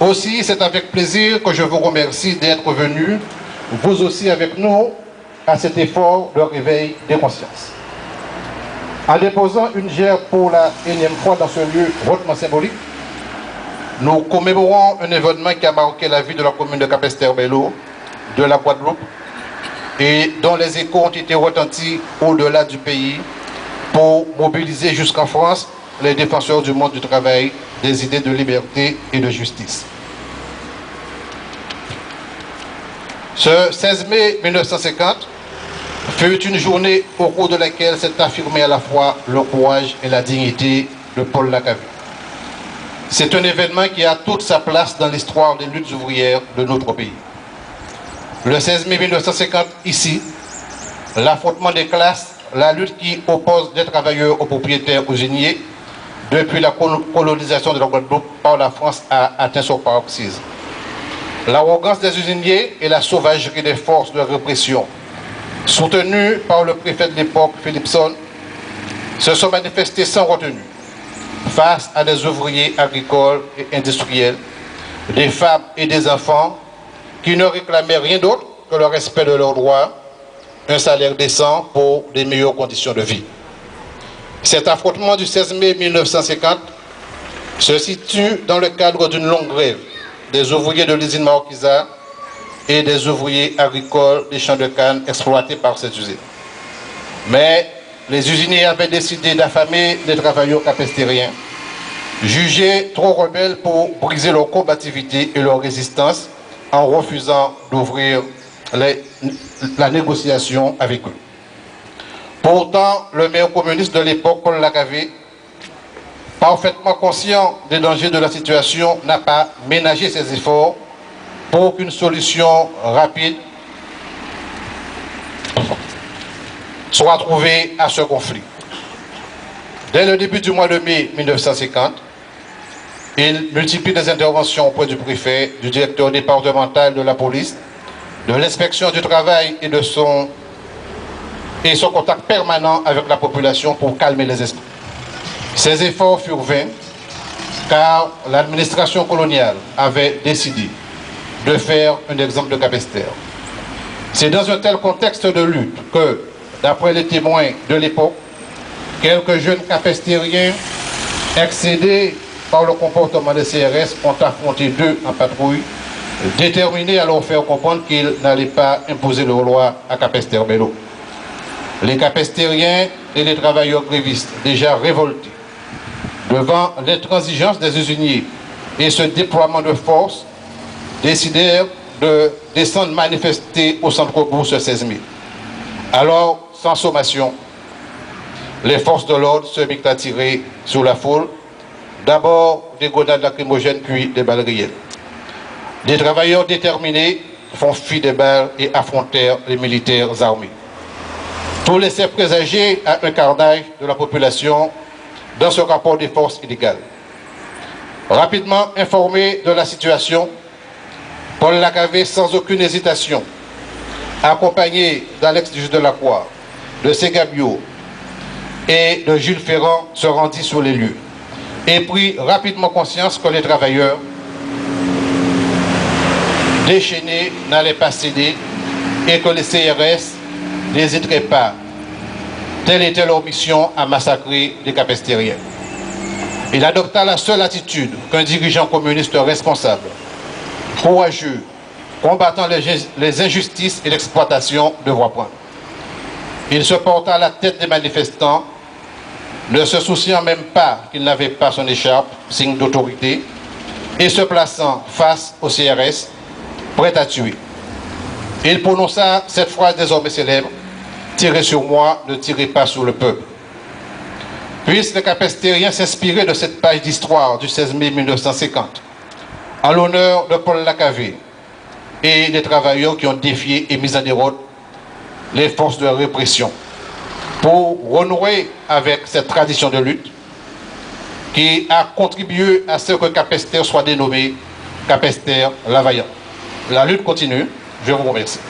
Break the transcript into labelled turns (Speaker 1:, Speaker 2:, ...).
Speaker 1: Aussi, c'est avec plaisir que je vous remercie d'être venus, vous aussi avec nous, à cet effort de réveil des consciences. En déposant une gerbe pour la énième fois dans ce lieu hautement symbolique, nous commémorons un événement qui a marqué la vie de la commune de Capesterre-Belle-Eau, de la Guadeloupe, et dont les échos ont été retentis au-delà du pays pour mobiliser jusqu'en France les défenseurs du monde du travail, des idées de liberté et de justice. Ce 16 mai 1950 fut une journée au cours de laquelle s'est affirmé à la fois le courage et la dignité de Paul Lacavée. C'est un événement qui a toute sa place dans l'histoire des luttes ouvrières de notre pays. Le 16 mai 1950, ici, l'affrontement des classes, la lutte qui oppose les travailleurs aux propriétaires usiniers, depuis la colonisation de la Guadeloupe par la France, a atteint son paroxysme. L'arrogance des usiniers et la sauvagerie des forces de répression, soutenues par le préfet de l'époque, Philipson, se sont manifestées sans retenue face à des ouvriers agricoles et industriels, des femmes et des enfants qui ne réclamaient rien d'autre que le respect de leurs droits, un salaire décent pour des meilleures conditions de vie. Cet affrontement du 16 mai 1950 se situe dans le cadre d'une longue grève des ouvriers de l'usine Marquisat et des ouvriers agricoles des champs de canne exploités par cette usine. Mais les usiniers avaient décidé d'affamer les travailleurs capestériens, jugés trop rebelles pour briser leur combativité et leur résistance en refusant d'ouvrir la négociation avec eux. Pourtant, le maire communiste de l'époque, Paul Lacavée, parfaitement conscient des dangers de la situation, n'a pas ménagé ses efforts pour qu'une solution rapide soit trouvée à ce conflit. Dès le début du mois de mai 1950, il multiplie des interventions auprès du préfet, du directeur départemental de la police, de l'inspection du travail et son contact permanent avec la population pour calmer les esprits. Ces efforts furent vains car l'administration coloniale avait décidé de faire un exemple de Capesterre. C'est dans un tel contexte de lutte que, d'après les témoins de l'époque, quelques jeunes capestériens excédés par le comportement des CRS ont affronté d'eux en patrouille, déterminés à leur faire comprendre qu'ils n'allaient pas imposer leur loi à Capesterre-Belle-Eau. Les capestériens et les travailleurs grévistes, déjà révoltés devant l'intransigeance des usiniers et ce déploiement de force, décidèrent de descendre manifester au centre-bourg ce 16 mai. Alors, sans sommation, les forces de l'ordre se mirent à tirer sur la foule, d'abord des grenades lacrymogènes, puis des balles réelles. Des travailleurs déterminés font fi des balles et affrontèrent les militaires armés. Tout laissait présager à un carnage de la population dans ce rapport des forces illégales. Rapidement informé de la situation, Paul Lacavée, sans aucune hésitation, accompagné d'Alex du Delacroix, de Ségabio et de Jules Ferrand, se rendit sur les lieux et prit rapidement conscience que les travailleurs déchaînés n'allaient pas céder et que les CRS n'hésiteraient pas, telle était leur mission, à massacrer les capestériens. Il adopta la seule attitude qu'un dirigeant communiste responsable, courageux, combattant les injustices et l'exploitation devra prendre. Il se porta à la tête des manifestants, ne se souciant même pas qu'il n'avait pas son écharpe, signe d'autorité, et se plaçant face au CRS, prêt à tuer. Il prononça cette phrase désormais célèbre: « Tirez sur moi, ne tirez pas sur le peuple ». Puissent les capestériens s'inspirer de cette page d'histoire du 16 mai 1950, en l'honneur de Paul Lacavée et des travailleurs qui ont défié et mis en déroute les forces de répression, pour renouer avec cette tradition de lutte qui a contribué à ce que Capesterre soit dénommé Capesterre-Lavaillant. La lutte continue. Je vous remercie.